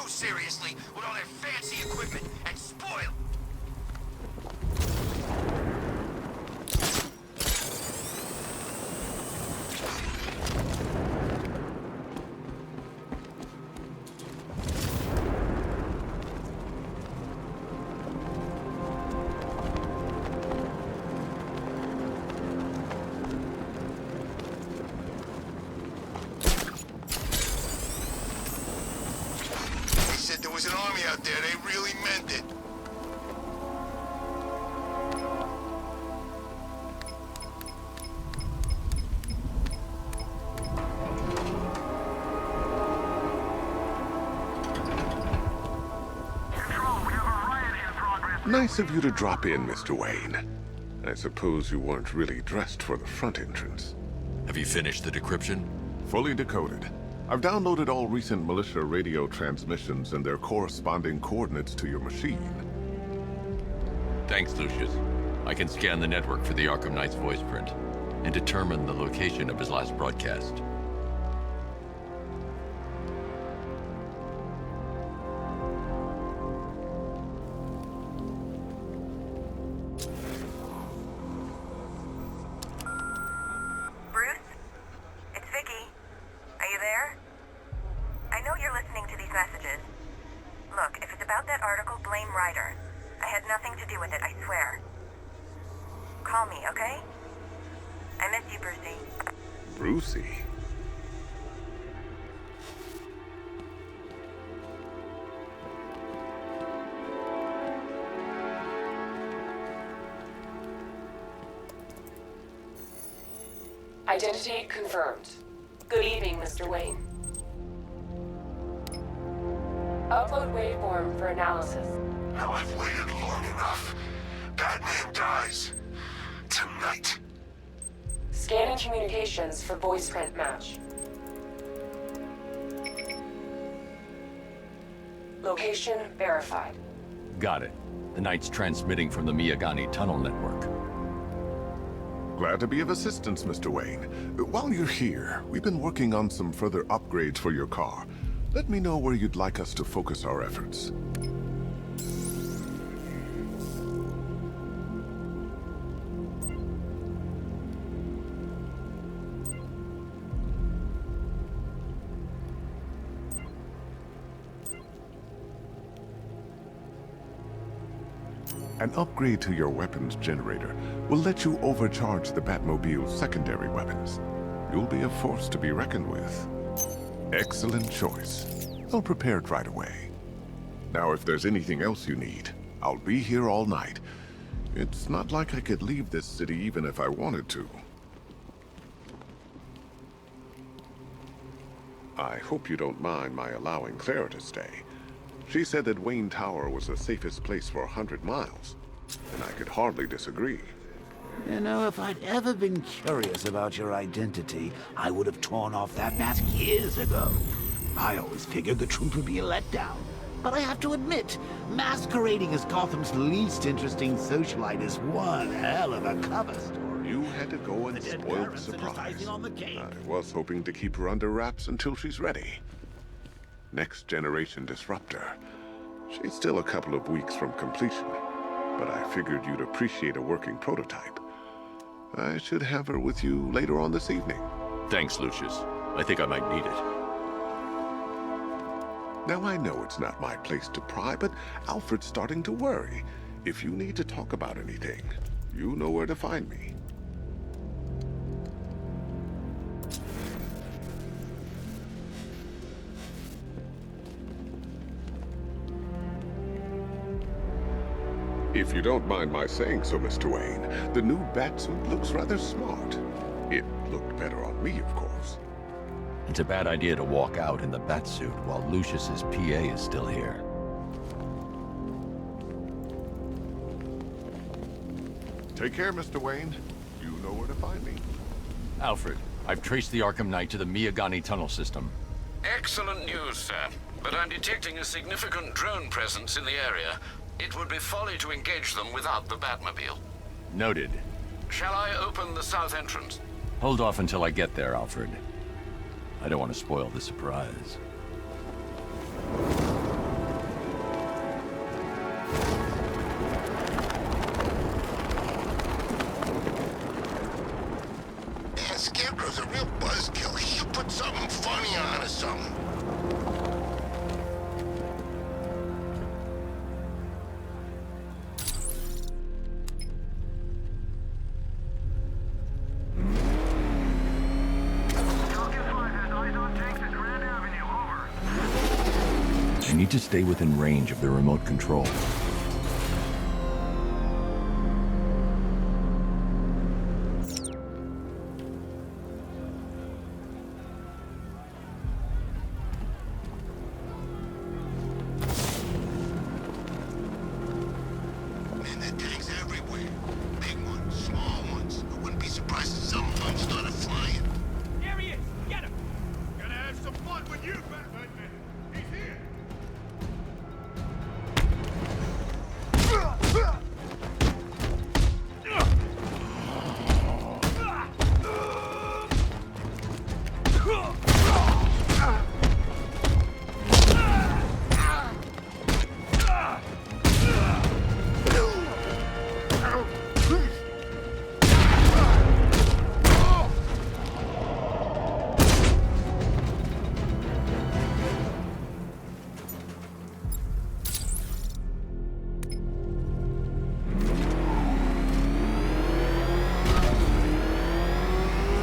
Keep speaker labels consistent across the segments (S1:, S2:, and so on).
S1: seriously with all their fancy equipment and spoil. There was an army out there, they really meant it.
S2: Control, we have a riot in progress.
S3: Nice of you to drop in, Mr. Wayne. I suppose you weren't really dressed for the front entrance.
S4: Have you finished the decryption?
S3: Fully decoded. I've downloaded all recent militia radio transmissions and their corresponding coordinates to your machine.
S4: Thanks, Lucius. I can scan the network for the Arkham Knight's voice print and determine the location of his last broadcast.
S3: Brucey?
S5: Identity confirmed. Good evening, Mr. Wayne. Upload waveform for analysis.
S1: Now I've waited long enough. Batman dies. Tonight.
S5: Scanning communications for voice print match. Location verified.
S4: Got it. The Knight's transmitting from the Miyagani tunnel network.
S3: Glad to be of assistance, Mr. Wayne. While you're here, we've been working on some further upgrades for your car. Let me know where you'd like us to focus our efforts. An upgrade to your weapons generator will let you overcharge the Batmobile's secondary weapons. You'll be a force to be reckoned with. Excellent choice. I'll prepare it right away. Now, if there's anything else you need, I'll be here all night. It's not like I could leave this city even if I wanted to. I hope you don't mind my allowing Clara to stay. She said that Wayne Tower was the safest place for 100 miles, and I could hardly disagree.
S6: You know, if I'd ever been curious about your identity, I would have torn off that mask years ago. I always figured the truth would be a letdown. But I have to admit, masquerading as Gotham's least interesting socialite is one hell of a cover story.
S3: You had to go and spoil the surprise. I was hoping to keep her under wraps until she's ready. Next generation disruptor. She's still a couple of weeks from completion, but I figured you'd appreciate a working prototype. I should have her with you later on this evening.
S4: Thanks, Lucius. I think I might need it.
S3: Now I know it's not my place to pry, but Alfred's starting to worry. If you need to talk about anything, you know where to find me. If you don't mind my saying so, Mr. Wayne, the new Batsuit looks rather smart. It looked better on me, of course.
S4: It's a bad idea to walk out in the Batsuit while Lucius's PA is still here.
S3: Take care, Mr. Wayne. You know where to find me.
S4: Alfred, I've traced the Arkham Knight to the Miyagani tunnel system.
S7: Excellent news, sir. But I'm detecting a significant drone presence in the area. It would be folly to engage them without the Batmobile.
S4: Noted.
S7: Shall I open the south entrance?
S4: Hold off until I get there, Alfred. I don't want to spoil the surprise.
S1: Man, Scarecrow's a real buzzkill. He should put something funny on or something.
S4: I need to stay within range of the remote control.
S1: Man, that tank's everywhere. Big ones, small ones. I wouldn't be surprised if some of them started flying.
S2: There he is! Get him! Gonna have some fun with you, Batman. He's here!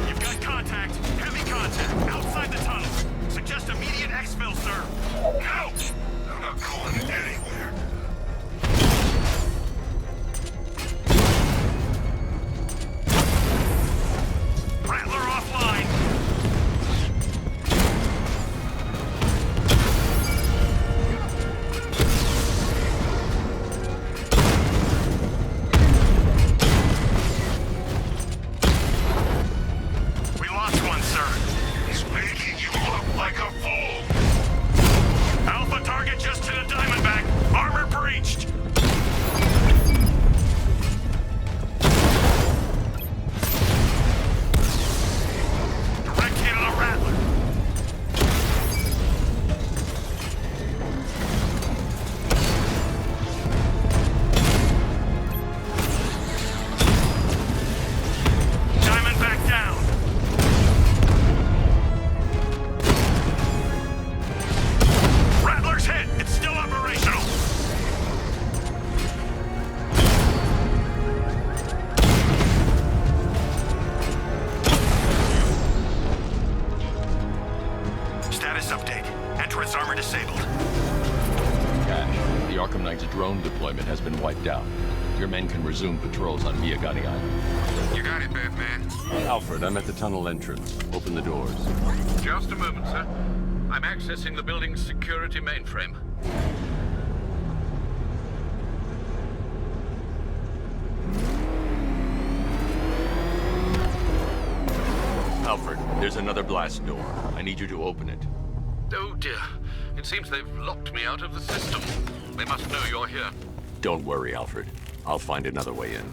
S2: You've got contact. Heavy contact. Outside the tunnel. Suggest immediate exfil, sir.
S1: No! I'm not going anywhere.
S2: Rattler offline. We lost one, sir.
S1: He's making you look like a fool.
S2: Alpha target just to the Diamondback. Armor breached. Direct hit on a Rattler. Diamondback down. Rattler's hit. It's still operational. Status update. Entrance armor disabled.
S4: Cash, the Arkham Knight's drone deployment has been wiped out. Your men can resume patrols on Miagani Island.
S7: You got it, Batman.
S4: Alfred, I'm at the tunnel entrance. Open the doors.
S7: Just a moment, sir. I'm accessing the building's security mainframe.
S4: Alfred, there's another blast door. I need you to open it.
S7: Oh dear. It seems they've locked me out of the system. They must know you're here.
S4: Don't worry, Alfred. I'll find another way in.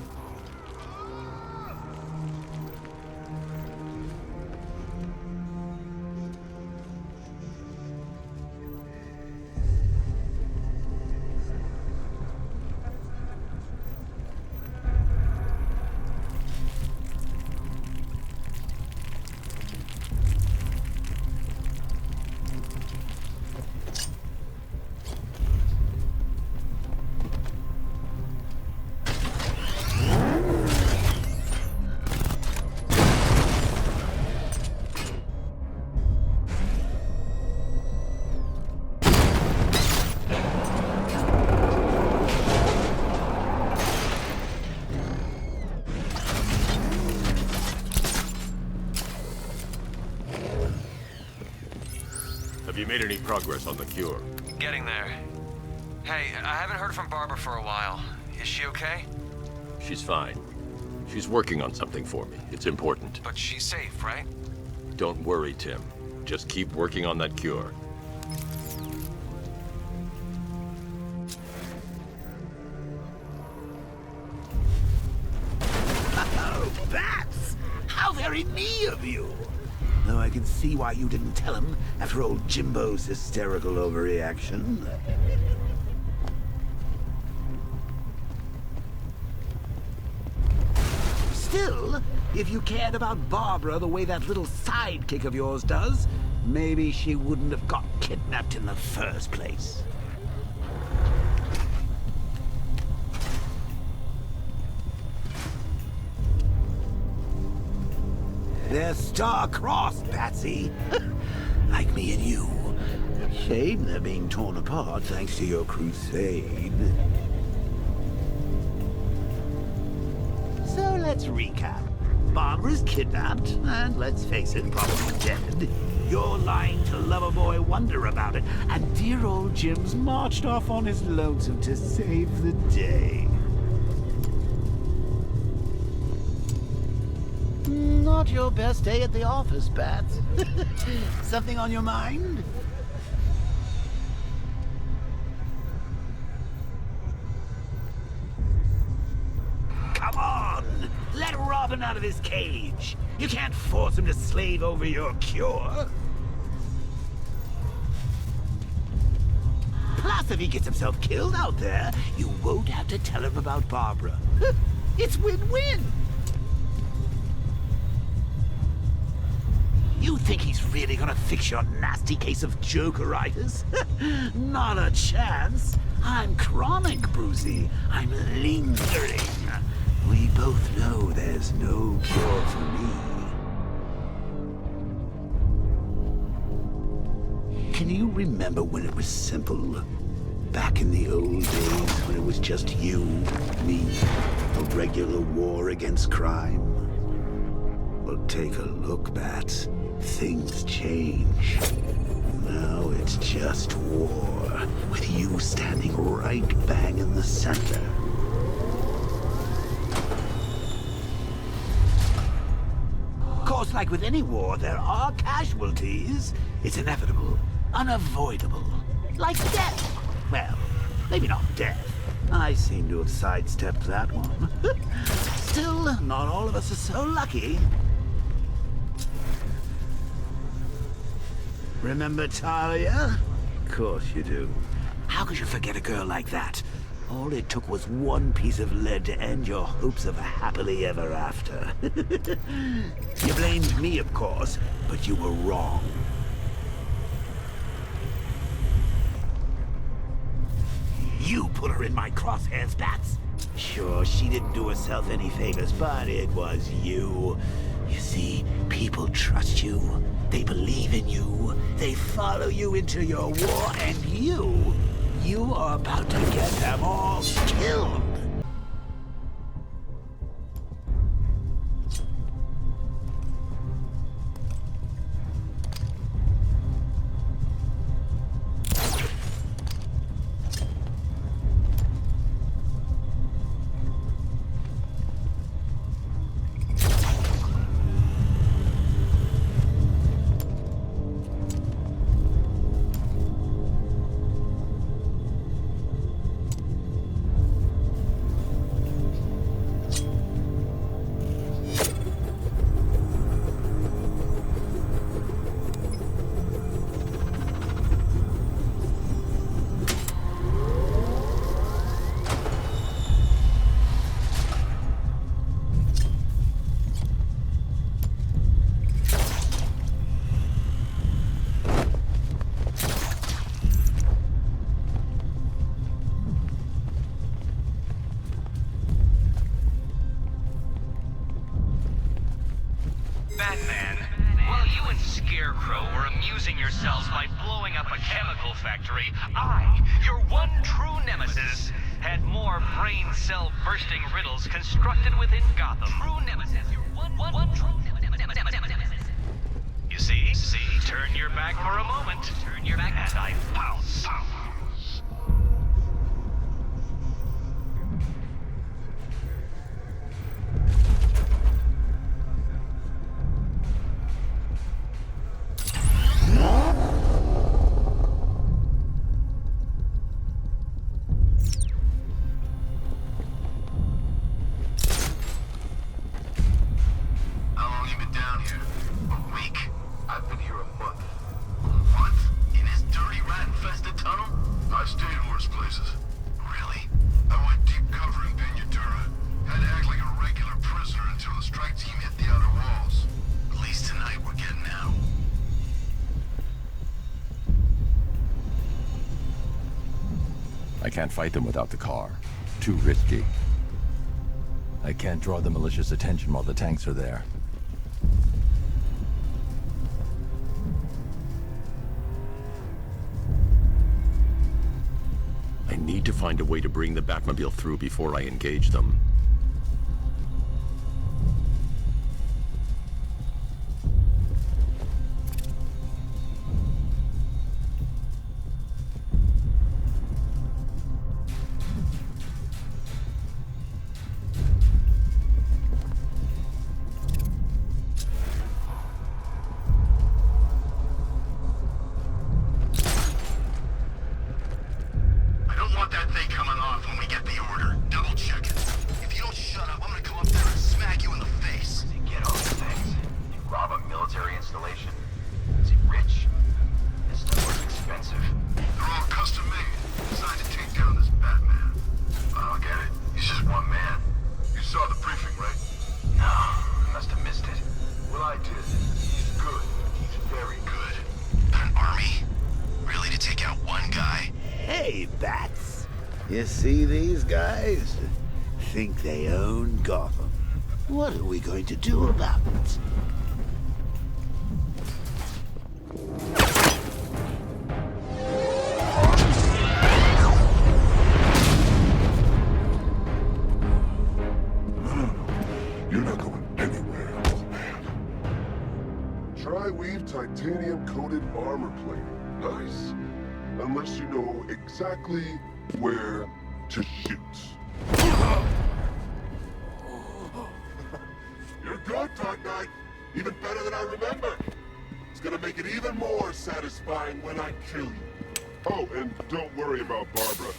S4: Have you made any progress on the cure?
S8: Getting there. Hey, I haven't heard from Barbara for a while. Is she okay?
S4: She's fine. She's working on something for me. It's important.
S8: But she's safe, right?
S4: Don't worry, Tim. Just keep working on that cure.
S6: Oh, bats! How very me of you! Though I can see why you didn't tell him after old Jimbo's hysterical overreaction. Still, if you cared about Barbara the way that little sidekick of yours does, maybe she wouldn't have got kidnapped in the first place. They're star-crossed, Patsy. Like me and you. Shame they're being torn apart thanks to your crusade. So let's recap. Barbara's kidnapped, and let's face it, probably dead. You're lying to Loverboy Wonder about it, and dear old Jim's marched off on his lonesome to save the day. Not your best day at the office, Bats. Something on your mind? Come on! Let Robin out of his cage! You can't force him to slave over your cure! Plus, if he gets himself killed out there, you won't have to tell him about Barbara. It's win-win! You think he's really gonna fix your nasty case of Jokeritis? Not a chance. I'm chronic, Brucey. I'm lingering. We both know there's no cure for me. Can you remember when it was simple? Back in the old days when it was just you, me, a regular war against crime? Well, take a look, Bats. Things change. Now it's just war, with you standing right bang in the center. Of course, like with any war, there are casualties. It's inevitable, unavoidable. Like death. Well, maybe not death. I seem to have sidestepped that one. Still, not all of us are so lucky. Remember Talia? Of course you do. How could you forget a girl like that? All it took was one piece of lead to end your hopes of a happily ever after. You blamed me, of course, but you were wrong. You put her in my crosshairs, Bats. Sure, she didn't do herself any favors, but it was you. You see, people trust you. They believe in you. They follow you into your war, and you are about to get them all killed.
S8: Batman, while you and Scarecrow were amusing yourselves by blowing up a chemical factory, I, your one true nemesis, had more brain cell bursting riddles constructed within Gotham. True nemesis, your one true nemesis. You see? Turn your back for a moment. Turn your back and I pounce.
S1: I've been here a month. A month? In this dirty, rat-infested tunnel?
S4: can't fight them without the car. Too risky. I can't draw the malicious attention while the tanks are there. I need to find a way to bring the Batmobile through before I engage them.
S6: You see these guys? Think they own Gotham. What are we going to do about it?
S3: You're not going anywhere, old man. Tri-weave titanium-coated armor plate. Nice. Unless you know exactly where to shoot. You're good, Dark Knight. Even better than I remember. It's gonna make it even more satisfying when I kill you. Oh, and don't worry about Barbara.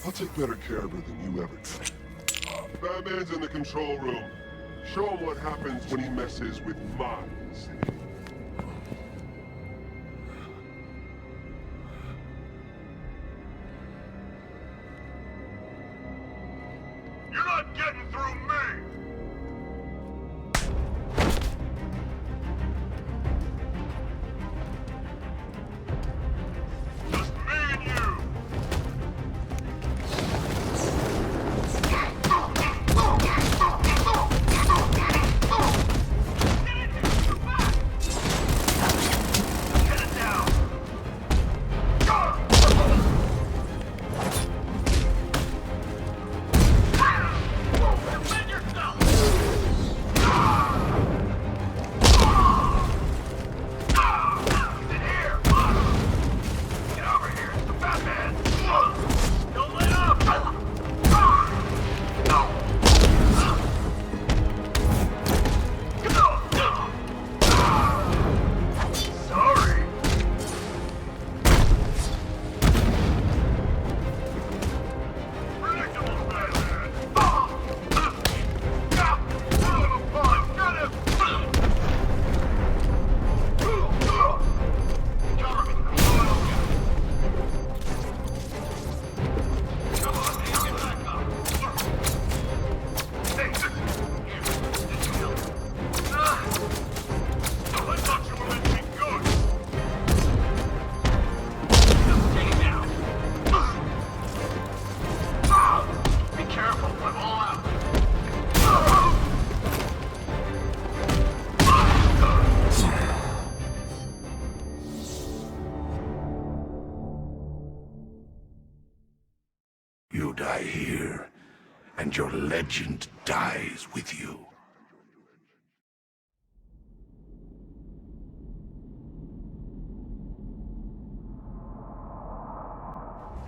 S3: I'll take better care of her than you ever did. Batman's in the control room. Show him what happens when he messes with my city.
S2: Getting through me! Just me and you! Get it down!
S6: You die here, and your legend dies with you.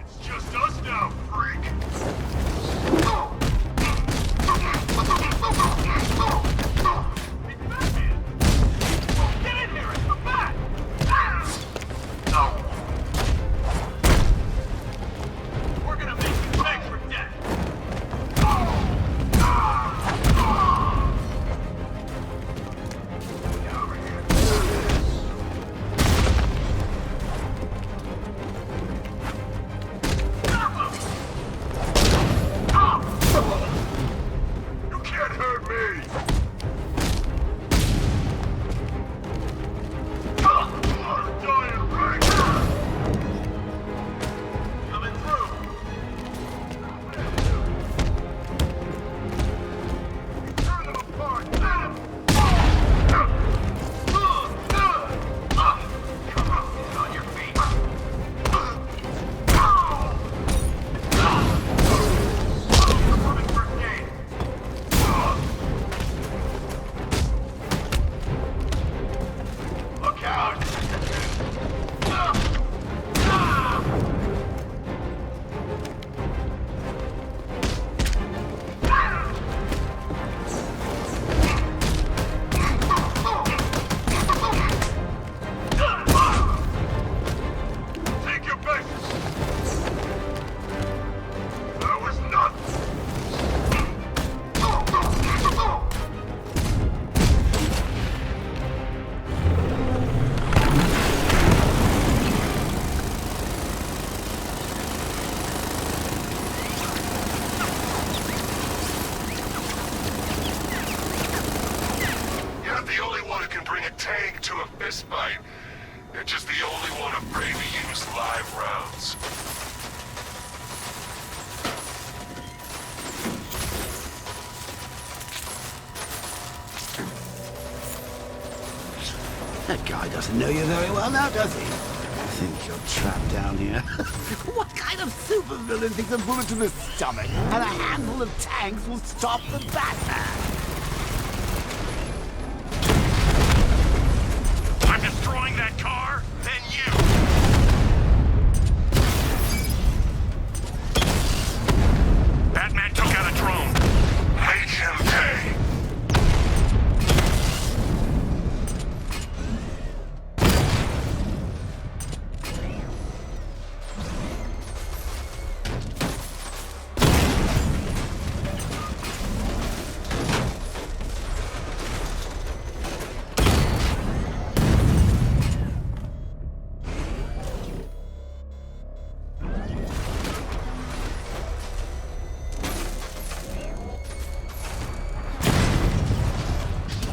S2: It's just us now, freak! We're gonna make you pay for death!
S1: these live rounds.
S6: That guy doesn't know you very well now, does he? I think you're trapped down here. What kind of supervillain thinks a bullet to the stomach and a handful of tanks will stop the Batman?
S2: I'm destroying that car, then you! Batman took out a drone.
S1: Make him pay!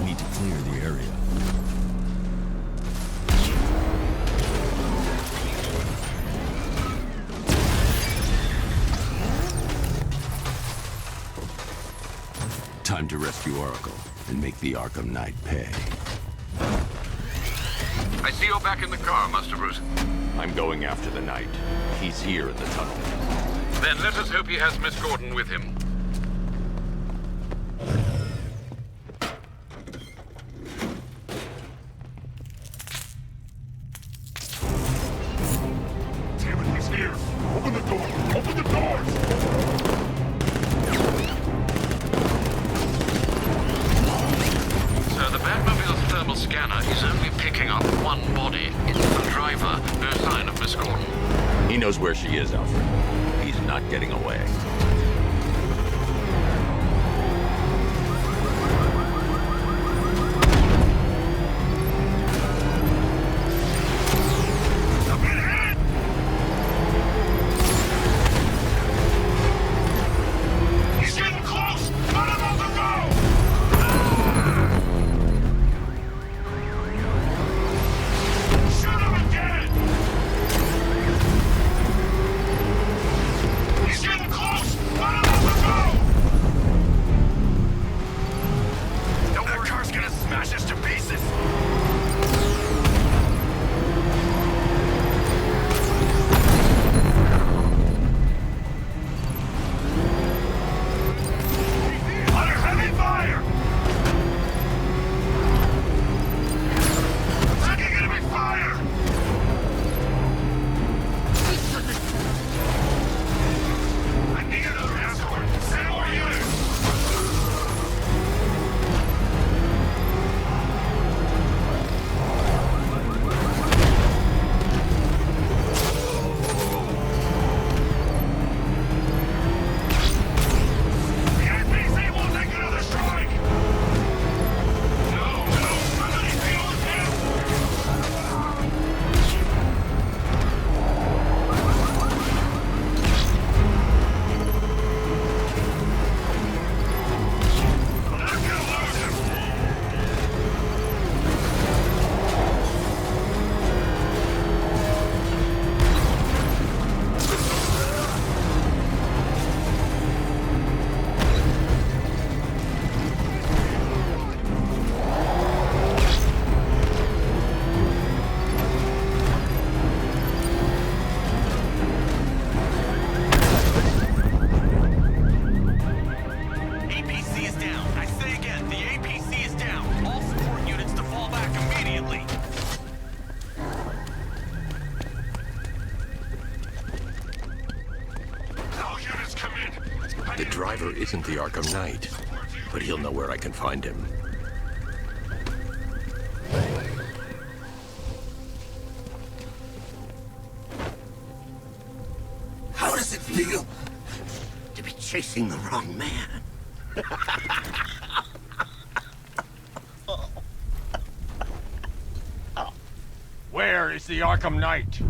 S4: Need to clear the area. Time to rescue Oracle and make the Arkham Knight pay.
S7: I see you're back in the car, Master Bruce.
S4: I'm going after the Knight. He's here in the tunnel.
S7: Then let us hope he has Miss Gordon with him.
S1: Damn it, he's here! Open the door! Open the doors!
S7: So the Batmobile's thermal scanner is only picking up one body. It's the driver. No sign of Miss Gordon.
S4: He knows where she is, Alfred. He's not getting away.
S1: He's getting close! Let him on the road! Shoot him again! He's getting close! Let him on the road!
S2: That car's gonna smash us to pieces!
S1: Under heavy fire! Taking enemy fire! I need another escort! Send more units! The APC will take another strike! No, somebody deal with him! I'm not gonna lose him!
S2: APC is down. I say again, the APC is down. All support units to fall back immediately.
S1: All units come in!
S4: The driver isn't the Arkham Knight, but he'll know where I can find him.
S6: How does it feel to be chasing the wrong man?
S2: Where is the Arkham Knight?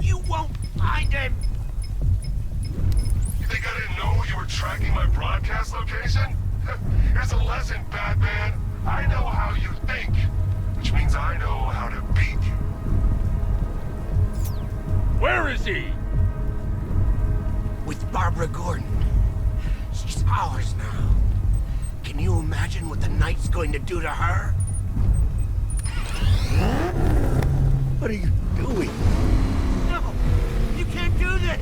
S6: You won't find him!
S1: You think I didn't know you were tracking my broadcast location? Here's a lesson, Batman. I know how you think, which means I know how to beat you.
S2: Where is he?
S1: With Barbara Gordon. She's ours now. Can you imagine what the Knight's going to do to her? What are you doing? No! You can't do this!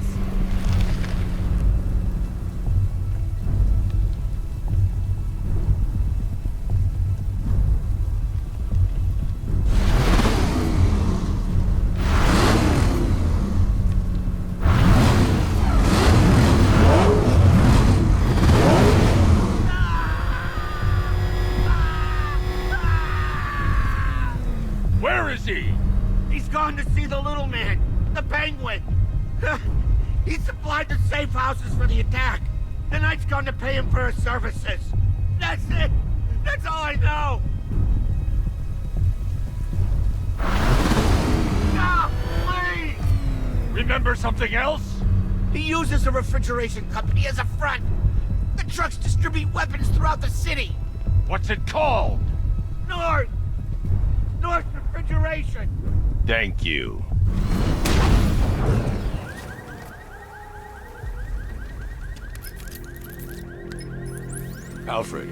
S2: Where is he?
S1: He's gone to see the little man, the Penguin. He supplied the safe houses for the attack. The Knight's gone to pay him for his services. That's it. That's all I know. Stop, please.
S2: Remember something else?
S1: He uses a refrigeration company as a front. The trucks distribute weapons throughout the city.
S2: What's it called?
S1: North Refrigeration.
S2: Thank you.
S4: Alfred,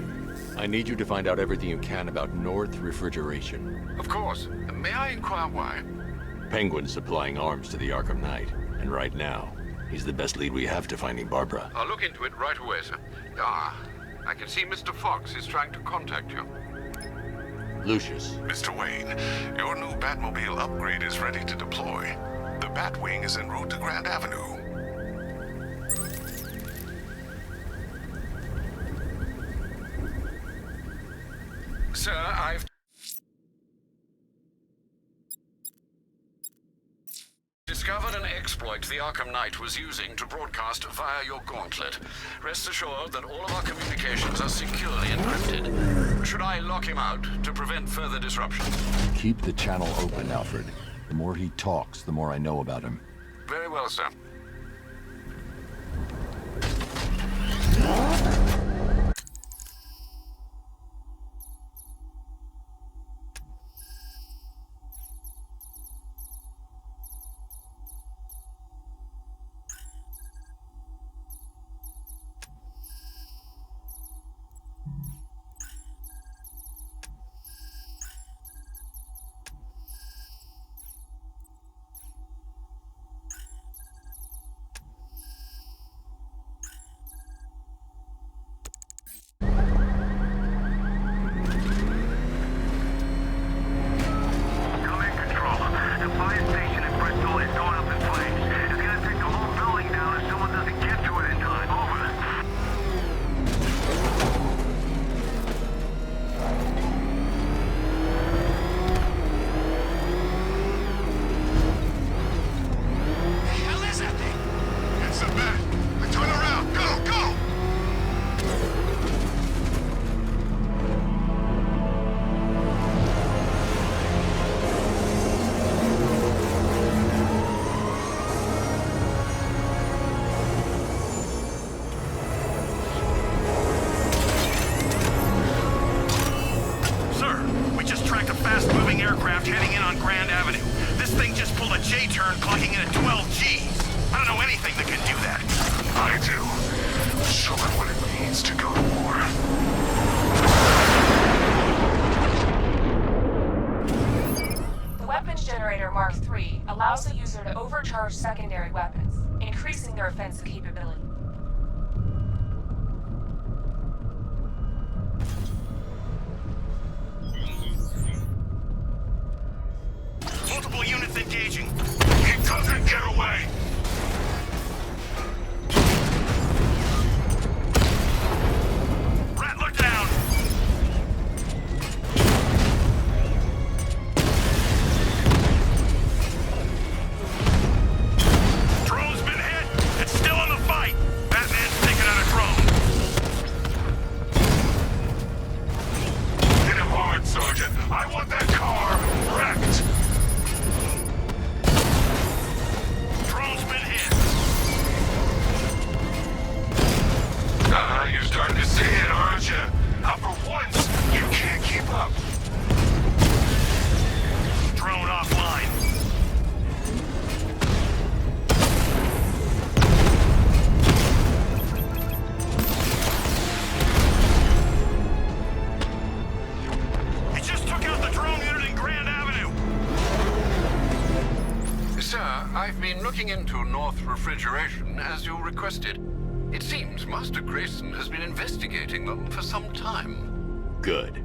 S4: I need you to find out everything you can about North Refrigeration.
S7: Of course. May I inquire why?
S4: Penguin's supplying arms to the Arkham Knight, and right now, he's the best lead we have to finding Barbara.
S7: I'll look into it right away, sir. I can see Mr. Fox is trying to contact you.
S4: Lucius,
S3: Mr. Wayne, your new Batmobile upgrade is ready to deploy. The Batwing is en route to Grand Avenue.
S7: Sir, I've discovered an exploit the Arkham Knight was using to broadcast via your gauntlet. Rest assured that all of our communications are securely encrypted. Should I lock him out to prevent further disruption?
S4: keep the channel open, Alfred. The more he talks, the more I know about him.
S7: Very well, sir.
S2: aircraft heading in on Grand Avenue. This thing just pulled a J-turn, clocking in at 12 Gs. I don't know anything that can do that.
S3: I do. Show it what it means to go to war.
S5: The weapons generator Mark III allows the user to overcharge secondary weapons, increasing their offensive capability.
S2: Multiple units engaging.
S3: He doesn't get away!
S2: Rat, look down! Drone's been hit. It's still in the fight. Batman's taking out a drone.
S3: Hit him hard, Sergeant. I want that car wrecked.
S2: Drone's
S7: I've been looking into North Refrigeration as you requested. It seems Master Grayson has been investigating them for some time.
S4: Good.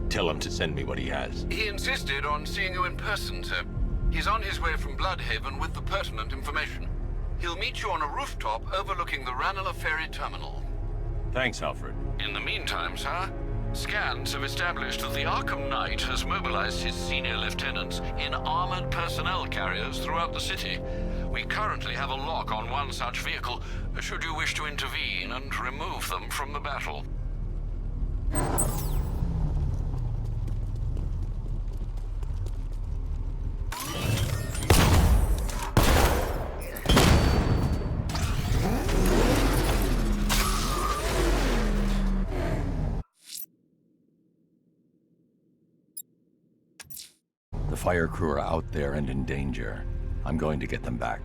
S4: Tell him to send me what he has.
S7: He insisted on seeing you in person, sir. He's on his way from Bloodhaven with the pertinent information. He'll meet you on a rooftop overlooking the Ranelagh Ferry Terminal.
S4: Thanks, Alfred.
S7: In the meantime, sir, scans have established that the Arkham Knight has mobilized his senior lieutenants in armored personnel carriers throughout the city. We currently have a lock on one such vehicle, should you wish to intervene and remove them from the battle.
S4: The fire crew are out there and in danger. I'm going to get them back.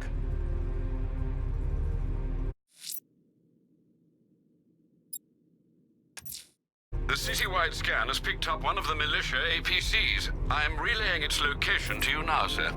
S7: The citywide scan has picked up one of the militia APCs. I am relaying its location to you now, sir.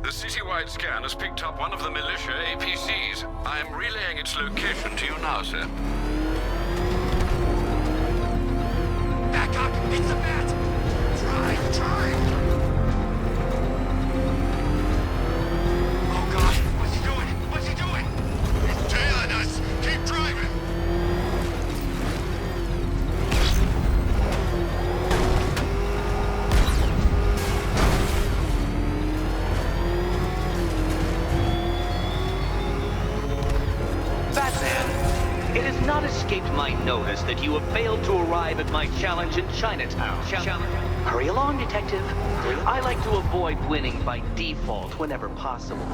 S7: The citywide scan has picked up one of the militia APCs. I am relaying its location to you now, sir.
S1: Back up! It's a bat! Drive! Oh God! What's he doing? What's he doing? He's tailing us! Keep driving!
S8: Batman, it has not escaped my notice that you have failed to arrive at my challenge in Chinatown. Hurry along, Detective. I like to avoid winning by default whenever possible.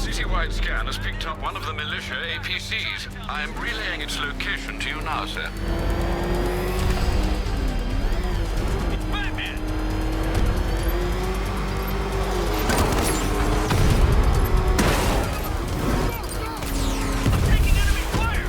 S7: Citywide scan has picked up one of the militia APCs. I am relaying its location to you now, sir.
S8: It's Batman! I'm taking enemy fire!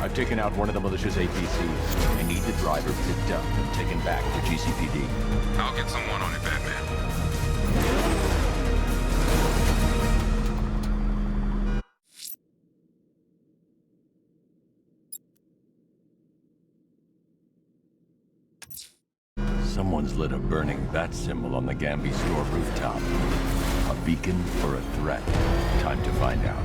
S4: I've taken out one of the militia's APCs. I need the driver picked up and taken back to GCPD.
S7: I'll get someone on it, Batman.
S4: Someone's lit a burning bat symbol on the Gambi store rooftop. A beacon or a threat? Time to find out.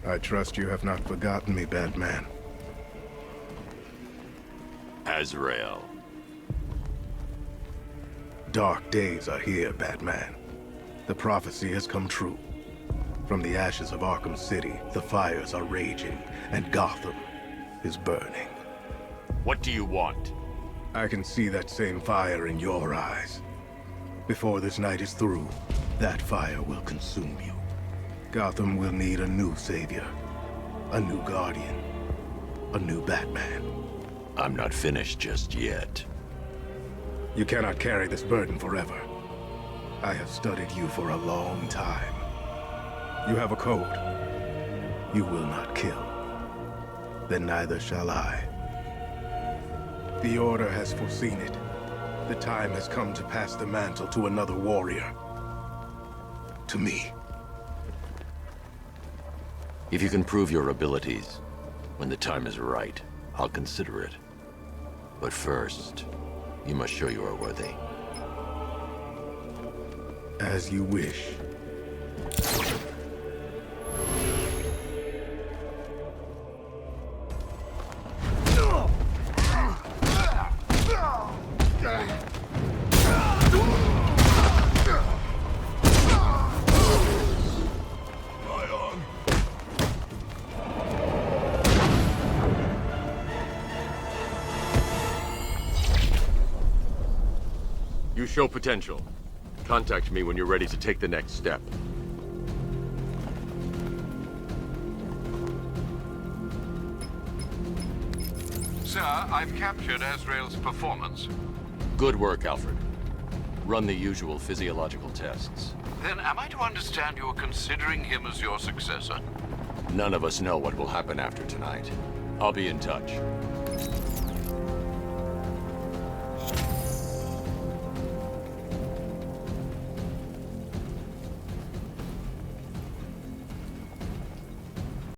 S9: I trust you have not forgotten me, Batman.
S4: Azrail.
S9: Dark days are here, Batman. The prophecy has come true. From the ashes of Arkham City, the fires are raging, and Gotham is burning.
S4: What do you want?
S9: I can see that same fire in your eyes. Before this night is through, that fire will consume you. Gotham will need a new savior, a new guardian, a new Batman.
S4: I'm not finished just yet.
S9: You cannot carry this burden forever. I have studied you for a long time. You have a code. You will not kill. Then neither shall I. The Order has foreseen it. The time has come to pass the mantle to another warrior. To me.
S4: If you can prove your abilities, when the time is right, I'll consider it. But first, you must show you are worthy.
S9: As you wish.
S4: You show potential. Contact me when you're ready to take the next step.
S7: Sir, I've captured Azrail's performance.
S4: Good work, Alfred. Run the usual physiological tests.
S7: Then am I to understand you're considering him as your successor?
S4: None of us know what will happen after tonight. I'll be in touch.